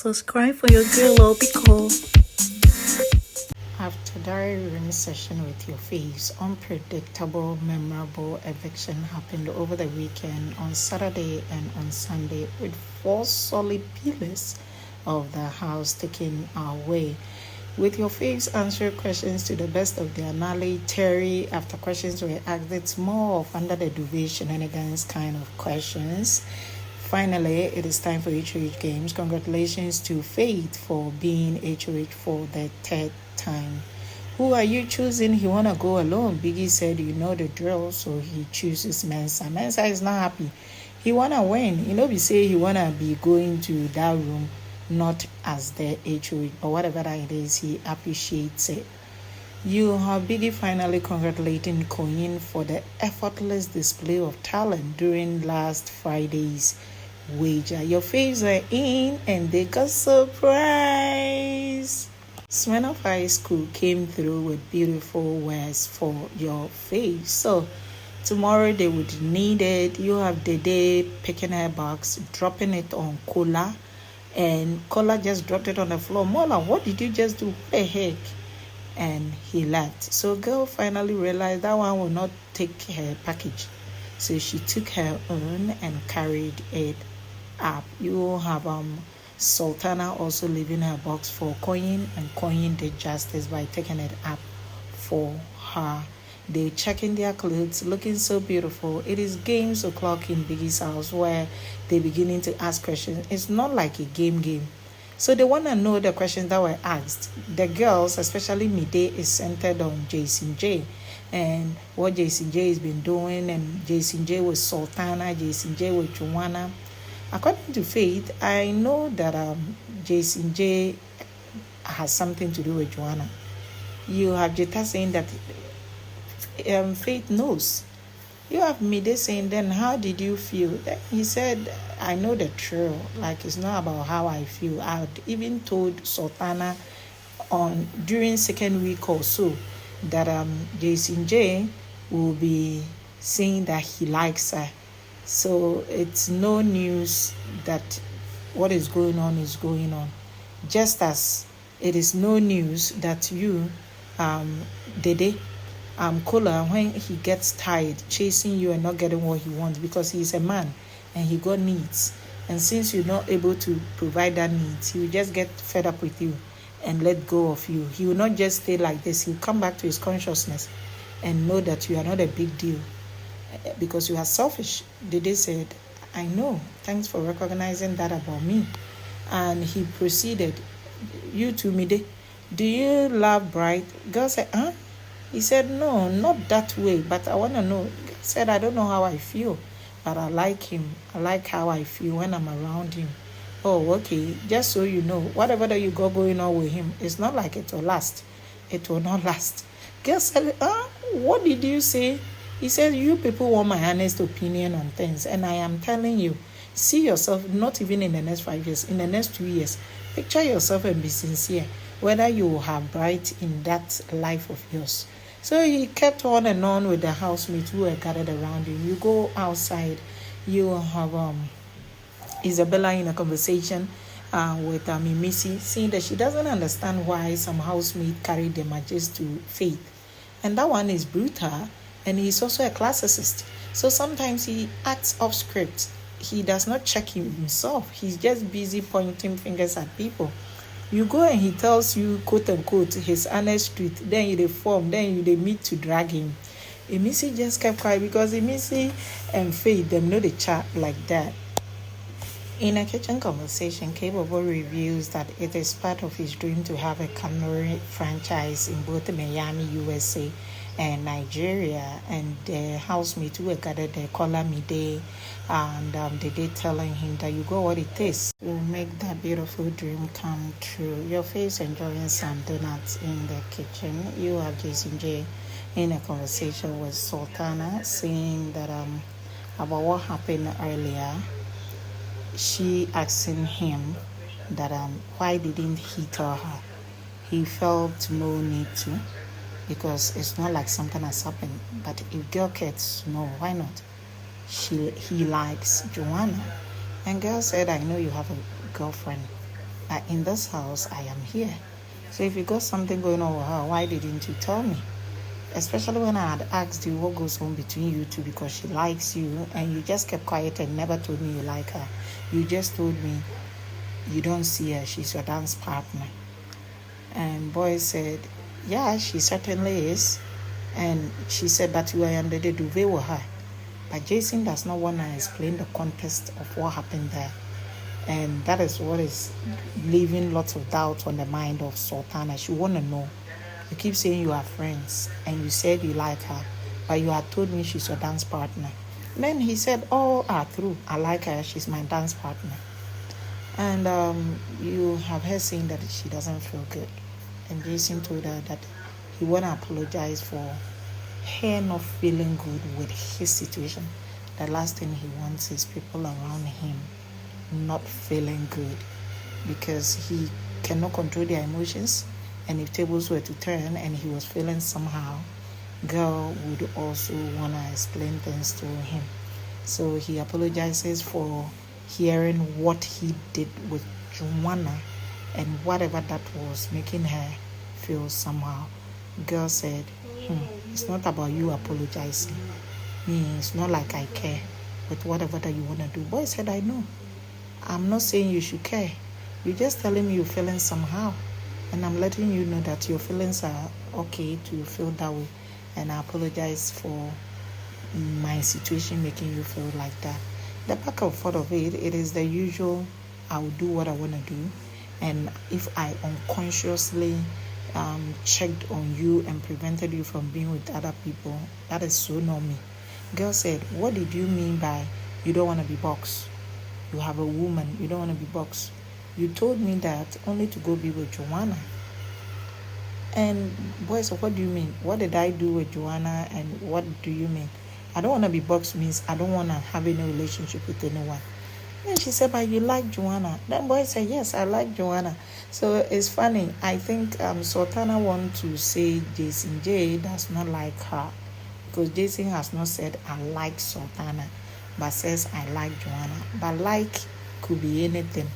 Subscribe for your girl or be cool. After diary room session with your faves, unpredictable, memorable eviction happened over the weekend on Saturday and on Sunday, with 4 solid pillars of the house taken away. With your faves answer questions to the best of their knowledge, Terry, after questions were asked, it's more of under the duvet shenanigans kind of questions. Finally, it is time for HOH Games. Congratulations to Faith for being HOH for the 3rd time. Who are you choosing? He want to go alone. Biggie said, you know the drill, so he chooses Mensa. Mensa is not happy. He want to win. Be say he want to be going to that room, not as the HOH, but whatever it is, he appreciates it. You have Biggie finally congratulating Koyin for the effortless display of talent during last Friday's wager. Your faves are in and they got surprised. Smirnoff High School came through with beautiful words for your face. So tomorrow they would need it. You have Dede picking her box, dropping it on Kola, and Kola just dropped it on the floor. Mola, what did you just do? What the heck? And he left. So girl finally realized that one will not take her package. So she took her own and carried it up. You have Sultana also leaving her box for Koyin, and Koyin did justice by taking it up for her. They checking their clothes, looking so beautiful. It is games o'clock in Biggie's house where they beginning to ask questions. It's not like a game. So they want to know the questions that were asked. The girls, especially Mide, is centered on Jason J and what Jason J has been doing, and Jason J with Sultana, Jason J with Joanna. According to Faith, I know that Jason J has something to do with Joanna. You have Jetta saying that Faith knows. You have Mide saying, then how did you feel? Then he said, I know the truth. Like, it's not about how I feel. I had even told Sultana during 2nd week or so that Jason J will be saying that he likes her. So it's no news that what is going on is going on. Just as it is no news that you, Dede, Kola, when he gets tired chasing you and not getting what he wants, because he's a man and he got needs, and since you're not able to provide that needs, he will just get fed up with you and let go of you. He will not just stay like this. He'll come back to his consciousness and know that you are not a big deal because you are selfish. Dede said, I know, thanks for recognizing that about me. And he proceeded, you too, Mide, do you love Bright? Girl said, huh? He said, no, not that way, but I want to know. He said, I don't know how I feel, but I like him. I like how I feel when I'm around him. Oh, okay, just so you know, whatever that you got going on with him, it's not like it will last. It will not last. Girl said, what did you say? He said, you people want my honest opinion on things, and I am telling you, see yourself, not even in the next 5 years, in the next 2 years. Picture yourself and be sincere, whether you will have Bright in that life of yours. So he kept on and on with the housemates who were gathered around him. You go outside, you have Isabella in a conversation with Missy, saying that she doesn't understand why some housemates carry their matches to Faith. And that one is brutal, and he's also a classicist. So sometimes he acts off script. He does not check himself. He's just busy pointing fingers at people. You go and he tells you, quote unquote, his honest truth. Then you reform. Then you meet to drag him. Missy just kept quiet because Missy and Faith, them know the chat like that. In a kitchen conversation, Capable reveals that it is part of his dream to have a culinary franchise in both Miami, USA, and Nigeria. And the housemates who were gathered there, Kola, Mide, and Dede telling him that you got what it is will make that beautiful dream come true. Your face enjoying some donuts in the kitchen. You have Jason J in a conversation with Sultana, saying that about what happened earlier. She asking him that why didn't he tell her? He felt no need to, because it's not like something has happened. But if girl gets no, why not? He likes Joanna. And girl said, I know you have a girlfriend. But in this house, I am here. So if you got something going on with her, why didn't you tell me? Especially when I had asked you what goes on between you two because she likes you and you just kept quiet and never told me you like her. You just told me you don't see her, she's your dance partner. And boy said, yeah, she certainly is. And she said that you are under the duvet with her. But Jason does not want to explain the context of what happened there. And that is what is leaving lots of doubt on the mind of Sultana. She want to know. You keep saying you are friends and you said you like her, but you had told me she's your dance partner. Then he said, oh, true, I like her, she's my dance partner. And you have her saying that she doesn't feel good. And Jason told her that he want to apologize for her not feeling good with his situation. The last thing he wants is people around him not feeling good because he cannot control their emotions. And if tables were to turn and he was feeling somehow, girl would also want to explain things to him. So he apologizes for hearing what he did with Joanna and whatever that was making her feel somehow. Girl said, it's not about you apologizing. It's not like I care with whatever that you want to do. Boy said, I know. I'm not saying you should care. You're just telling me you're feeling somehow. And I'm letting you know that your feelings are okay to feel that way. And I apologize for my situation making you feel like that. The back and forth of it is the usual, I will do what I want to do. And if I unconsciously checked on you and prevented you from being with other people, that is so not me. Girl said, what did you mean by you don't want to be boxed? You have a woman, you don't want to be boxed. You told me that only to go be with Joanna. And boy, so what do you mean? What did I do with Joanna and what do you mean? I don't want to be boxed means I don't want to have any relationship with anyone. Then she said, but you like Joanna. Then boy said, yes, I like Joanna. So it's funny. I think Sultana wants to say Jason J does not like her. Because Jason has not said, I like Sultana. But says, I like Joanna. But like could be anything.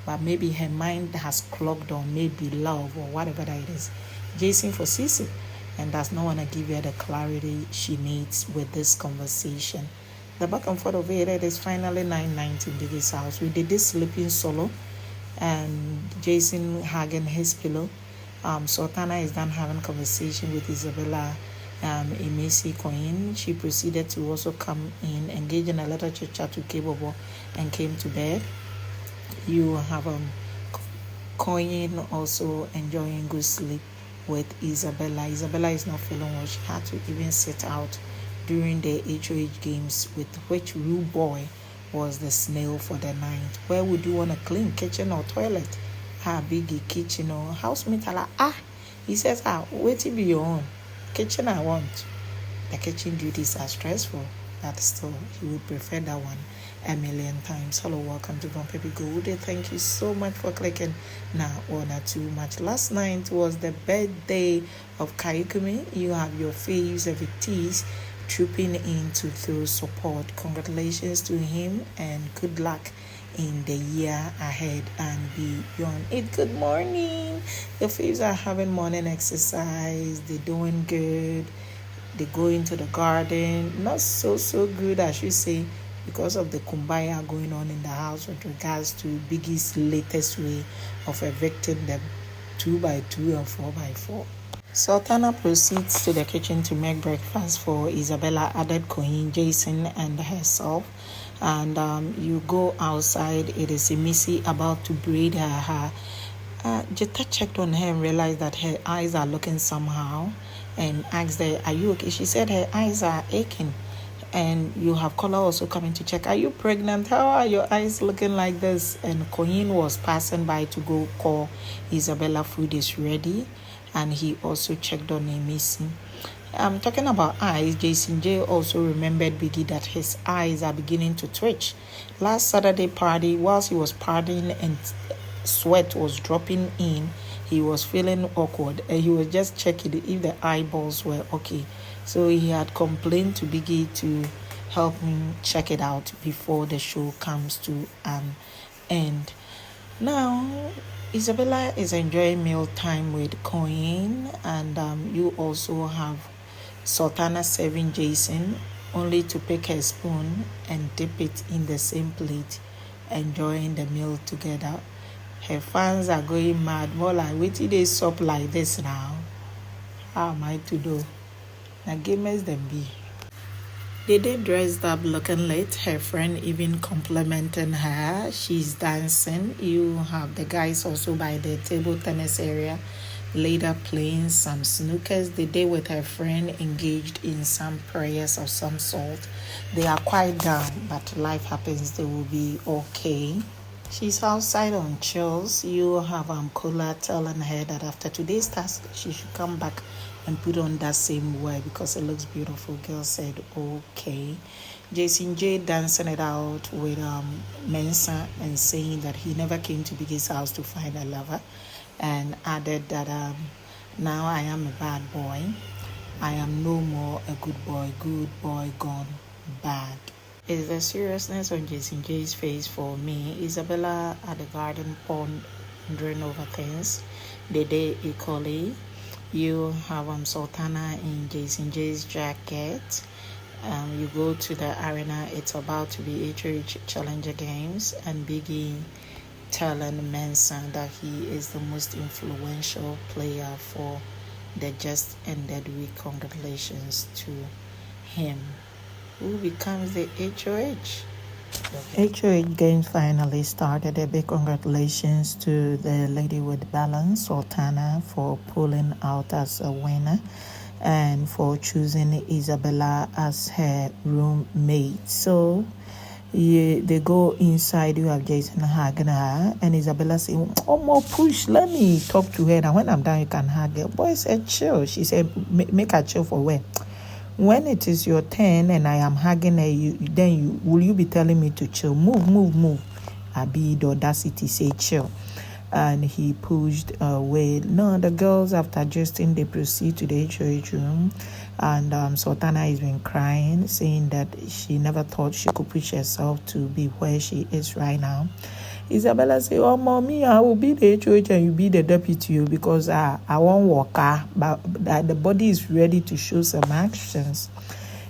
But maybe her mind has clogged on maybe love or whatever that it is. Jason foresees it and does not want to give her the clarity she needs with this conversation. The back and forth of it is finally 9:90 in Dede's house. We did this sleeping solo and Jason hugging his pillow. Sultana is done having conversation with Isabella Emesi Coin. She proceeded to also come in, engage in a little chit chat with Kebobo and came to bed. You have Coin also enjoying good sleep with Isabella. Isabella is not feeling well. She had to even sit out during the HOH games, with which rude boy was the snail for the night. Where would you want to clean, kitchen or toilet? Biggie kitchen or housemate. He says, wait till be your own kitchen. I want. The kitchen duties are stressful, but still he would prefer that one a million times. Hello, welcome to VanperpyGold. Thank you so much for clicking. Now, or not too much. Last night was the birthday of Kaikumi. You have your faves, evictees trooping in to throw support. Congratulations to him and good luck in the year ahead and beyond. Good morning. The faves are having morning exercise. They're doing good. They go into the garden. Not so good, I should say, because of the kumbaya going on in the house with regards to Biggie's latest way of evicting them 2x2 and 4x4. Sultana proceeds to the kitchen to make breakfast for Isabella, added Cohen, Jason, and herself. And you go outside. It is Missy about to braid her hair. Jetta checked on her and realized that her eyes are looking somehow and asked her, are you okay? She said her eyes are aching. And you have Kola also coming to check, are you pregnant? How are your eyes looking like this? And Cohen was passing by to go call Isabella food is ready. And he also checked on Emisi. Talking about eyes, Jason J also remembered Biggie that his eyes are beginning to twitch. Last Saturday party, whilst he was partying and sweat was dropping in, he was feeling awkward and he was just checking if the eyeballs were okay. So he had complained to Biggie to help him check it out before the show comes to an end. Now, Isabella is enjoying meal time with Coin, and you also have Sultana serving Jason, only to pick her spoon and dip it in the same plate, enjoying the meal together. Her fans are going mad, more like, wait till they sup like this now. How am I to do? Now, gamers them be. Dede dressed up looking lit, her friend even complimenting her. She's dancing. You have the guys also by the table tennis area, later playing some snookers. Dede with her friend engaged in some prayers of some sort. They are quite down, but life happens, they will be okay. She's outside on chills. You have Kola telling her that after today's task, she should come back and put on that same wear because it looks beautiful. Girl said, okay. Jason J dancing it out with Mensa and saying that he never came to Biggie's house to find a lover, and added that now I am a bad boy. I am no more a good boy gone bad. Is the seriousness on Jason J's face for me. Isabella at the garden pond wondering over things. Dede equally. You have Sultana in Jason J's jacket. You go to the arena. It's about to be HOH Challenger Games, and Biggie telling Mensa that he is the most influential player for the just ended week. Congratulations to him. Who becomes the HOH? HOH games finally started. A big congratulations to the lady with balance, Sultana, for pulling out as a winner and for choosing Isabella as her roommate. So they go inside. You have Jason hugging her, and Isabella saying, "Oh, more push. Let me talk to her. And when I'm done, you can hug her." Boy said, "Chill." She said, "Make her chill for where?" When it is your turn and I am hugging her, will you be telling me to chill? Move. Abi the audacity say chill. And he pushed away. No, the girls, after adjusting, they proceed to the HOH room. And Sultana has been crying, saying that she never thought she could push herself to be where she is right now. Isabella say, "Oh, mommy, I will be the HOH and you be the deputy because I won't walk, but the body is ready to show some actions."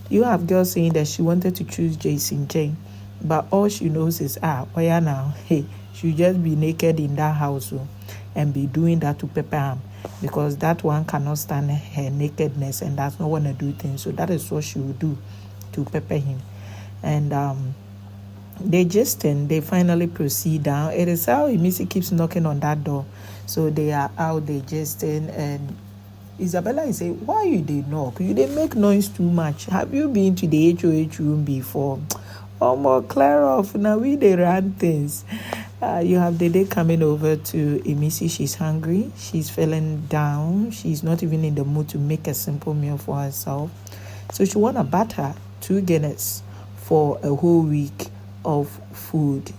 You have girls saying that she wanted to choose Jason J, but all she knows is, why now? Hey, she'll just be naked in that house and be doing that to pepper him because that one cannot stand her nakedness and does not want to do things. So that is what she will do to pepper him. And they finally proceed down. It is how Missy keeps knocking on that door. So they are out, they jesting, and Isabella is saying, "Why you they knock? You they make noise too much. Have you been to the HOH room before?" Oh, more clear off. Now we they run things. You have Dede coming over to Emisi. She's hungry. She's feeling down. She's not even in the mood to make a simple meal for herself. So she want to butter 2 Guinness for a whole week of food.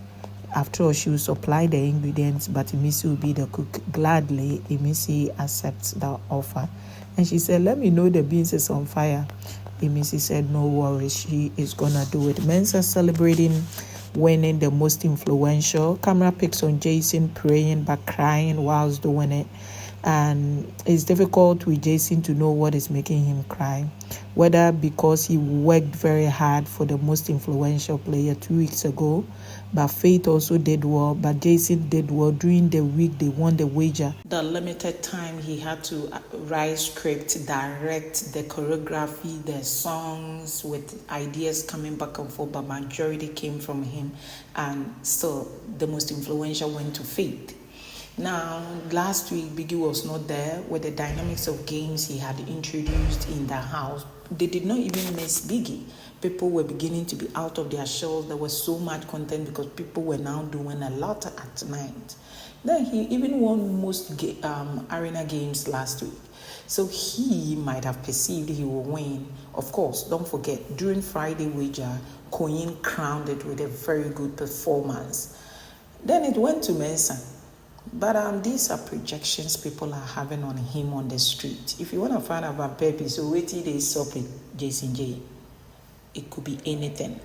After all, she will supply the ingredients, but Emisi will be the cook. Gladly, Emisi accepts the offer. And she said, "Let me know the beans is on fire." Emisi said, "No worries, she is going to do it." Mensa celebrating winning the most influential. Camera picks on Jason praying but crying whilst doing it. And it's difficult with Jason to know what is making him cry. Whether because he worked very hard for the most influential player 2 weeks ago, but Faith also did well, but Jason did well. During the week, they won the wager. The limited time he had to write script, direct the choreography, the songs with ideas coming back and forth, but majority came from him. And still, the most influential went to Faith. Now, last week, Biggie was not there with the dynamics of games he had introduced in the house. They did not even miss Biggie. People were beginning to be out of their shells. There was so much content because people were now doing a lot at night. Then he even won most arena games last week. So he might have perceived he will win. Of course, don't forget, during Friday wager, Koyin crowned it with a very good performance. Then it went to Mensa. But these are projections people are having on him on the street. If you want to find out about Pepe, so wait till they stop it, Jason J. It could be anything.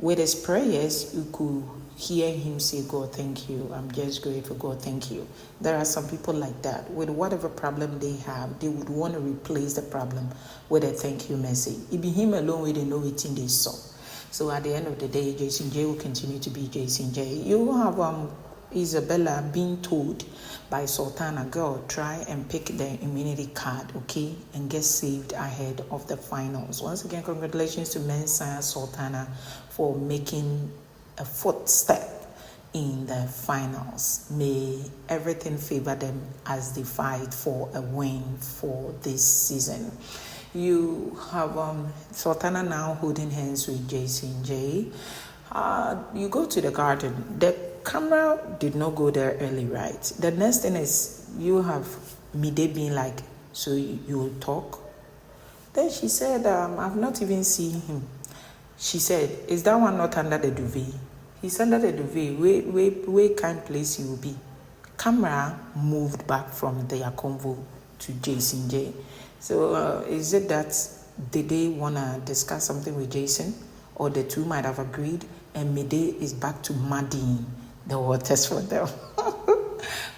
with his prayers, you could hear him say, God, thank you. I'm just grateful. God, thank you. There are some people like that. With whatever problem they have, they would want to replace the problem with a thank you message. It be him alone where they know it in this song. So at the end of the day, Jason J will continue to be Jason J. You have Isabella being told by Sultana, girl, try and pick the immunity card, okay, and get saved ahead of the finals. Once again, congratulations to Mensa Sultana for making a footstep in the finals. May everything favor them as they fight for a win for this season. You have Sultana now holding hands with Jason J. You go to the garden. The camera did not go there early, right? The next thing is you have Mide being like, so you'll talk? Then she said, I've not even seen him. She said, is that one not under the duvet? He's under the duvet. Where kind place he will be? Camera moved back from their convo to Jason J. So is it that Dede want to discuss something with Jason? Or the two might have agreed and Mide is back to muddying the waters for them.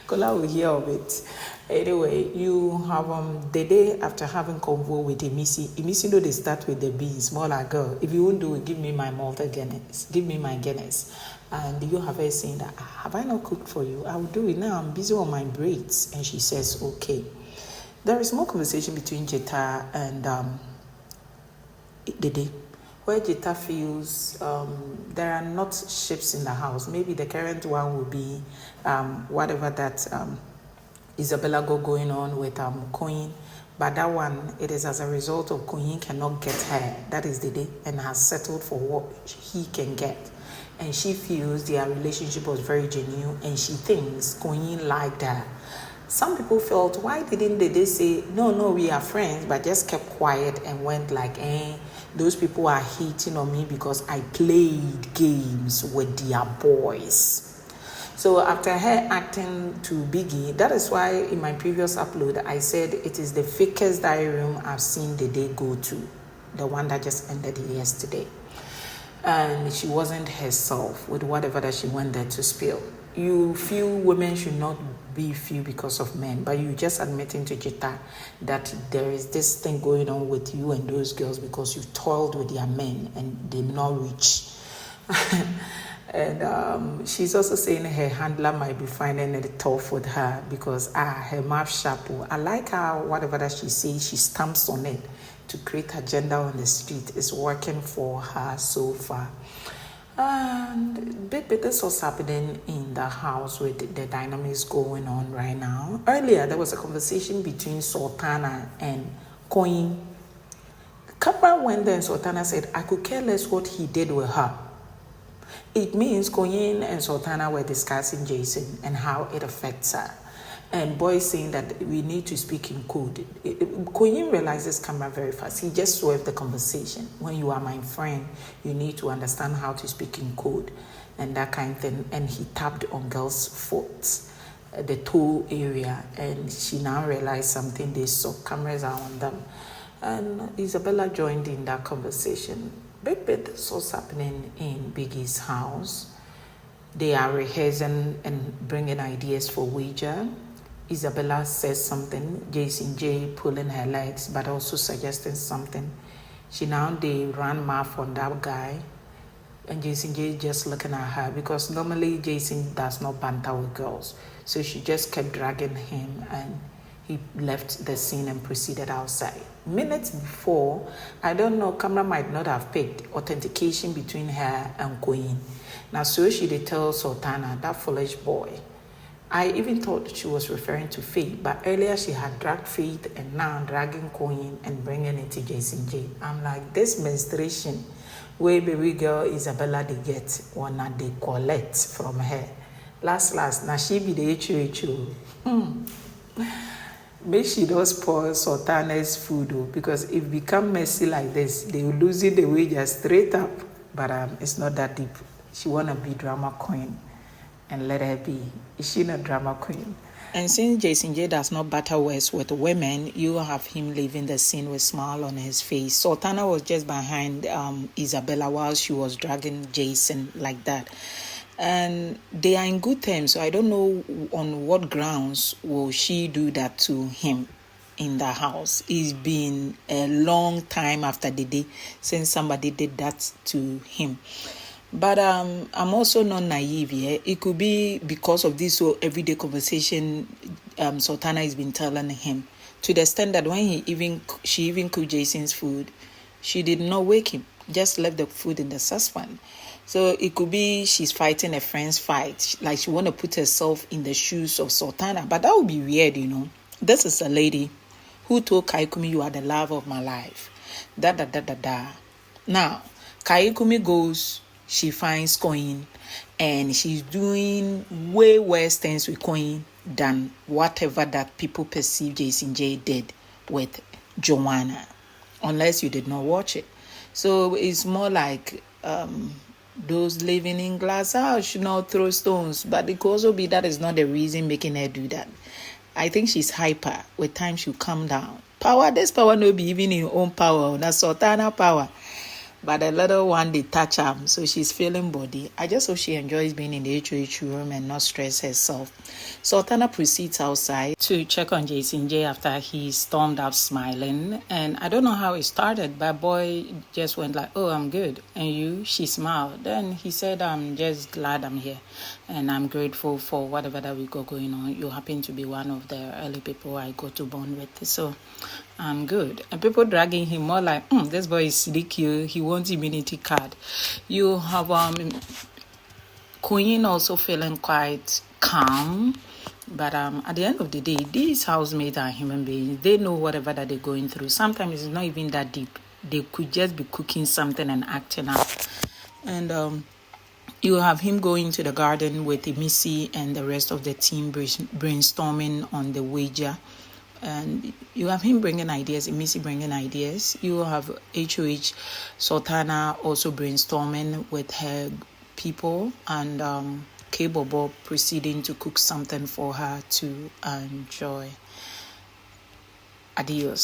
Kola will hear of it. Anyway, you have Dede after having convo with Emisi. Emisi know they start with the beans, more like, girl, if you won't do it, give me my Malta Guinness. Give me my Guinness. And you have her saying that, have I not cooked for you? I will do it now. I'm busy on my braids. And she says, okay. There is more conversation between Jetta and Dede, where Jetta feels there are not ships in the house. Maybe the current one will be whatever that Isabella going on with Queen. But that one, it is as a result of Queen cannot get her. That is Dede, and has settled for what he can get. And she feels their relationship was very genuine, and she thinks Queen liked her. Some people felt, why didn't they say, no, we are friends, but just kept quiet and went like, those people are hating on me because I played games with their boys. So after her acting to Biggie, that is why in my previous upload, I said it is the fakest diary room I've seen Dede go to, the one that just ended yesterday. And she wasn't herself with whatever that she went there to spill. You feel women should not be few because of men, but you just admitting to Jetta that there is this thing going on with you and those girls because you've toiled with their men and they're not rich. And she's also saying her handler might be finding it tough with her because her mouth sharp. I like how whatever that she says, she stamps on it to create agenda on the street. Is working for her so far. And this was happening in the house with the dynamics going on right now. Earlier, there was a conversation between Sultana and Queen. Camera went there and Sultana said, I could care less what he did with her. It means Queen and Sultana were discussing Jason and how it affects her. And boy saying that we need to speak in code. Queen realizes camera very fast. He just swerved the conversation. When you are my friend, you need to understand how to speak in code and that kind of thing. And he tapped on girl's foot, the toe area, and she now realized something. They saw cameras are on them. And Isabella joined in that conversation. This was happening in Biggie's house. They are rehearsing and bringing ideas for wager. Isabella says something, Jason J pulling her legs, but also suggesting something. They ran mouth on that guy, and Jason J just looking at her because normally Jason does not banter with girls. So she just kept dragging him, and he left the scene and proceeded outside. Minutes before, I don't know, camera might not have picked authentication between her and Queen. Now, so she did tell Sultana, that foolish boy. I even thought she was referring to Faith, but earlier she had dragged Faith and now dragging Queen and bringing it to Jason J. I'm like, this menstruation where baby girl Isabella they get one that they collect from her. Last, now she be the HOH. Make she don't spoil Sultana's food because if become messy like this, they will lose it the wages straight up. But it's not that deep. She wanna be drama queen. And let her be. Is she not drama queen? And since Jason J does not butter words with women, you have him leaving the scene with a smile on his face. Sultana was just behind Isabella while she was dragging Jason like that. And they are in good terms, so I don't know on what grounds will she do that to him in the house. It's been a long time after the day since somebody did that to him. But I'm also not naive here. It could be because of this whole everyday conversation Sultana has been telling him, to the extent that when she even cooked Jason's food, she did not wake him, just left the food in the saucepan. So it could be she's fighting a friend's fight, like she want to put herself in the shoes of Sultana. But that would be weird, you know. This is a lady who told Kaikumi, "You are the love of my life." Now, Kaikumi goes, she finds coin, and she's doing way worse things with coin than whatever that people perceive Jason J did with Joanna, unless you did not watch it. So it's more like those living in glass house should not throw stones, but it could also be that is not the reason making her do that. I think she's hyper. With time she'll calm down. This power no be even in her own power, that's Sultana power. But the little one, they touch her, so she's feeling body. I just hope she enjoys being in the HOH room and not stress herself. Sultana proceeds outside to check on Jason J after he stormed up smiling. And I don't know how it started, but boy just went like, "Oh, I'm good. And you?" She smiled. Then he said, "I'm just glad I'm here. And I'm grateful for whatever that we got going on. You happen to be one of the early people I got to bond with. So I'm good." And people dragging him more like, "This boy is slick, he wants immunity card." You have Queen also feeling quite calm. But at the end of the day, these housemates are human beings. They know whatever that they're going through. Sometimes it's not even that deep. They could just be cooking something and acting out. And you have him going to the garden with Missy and the rest of the team brainstorming on the wager. And you have him bringing ideas, Missy bringing ideas. You have HOH Sultana also brainstorming with her people, and K-Bobo proceeding to cook something for her to enjoy. Adios.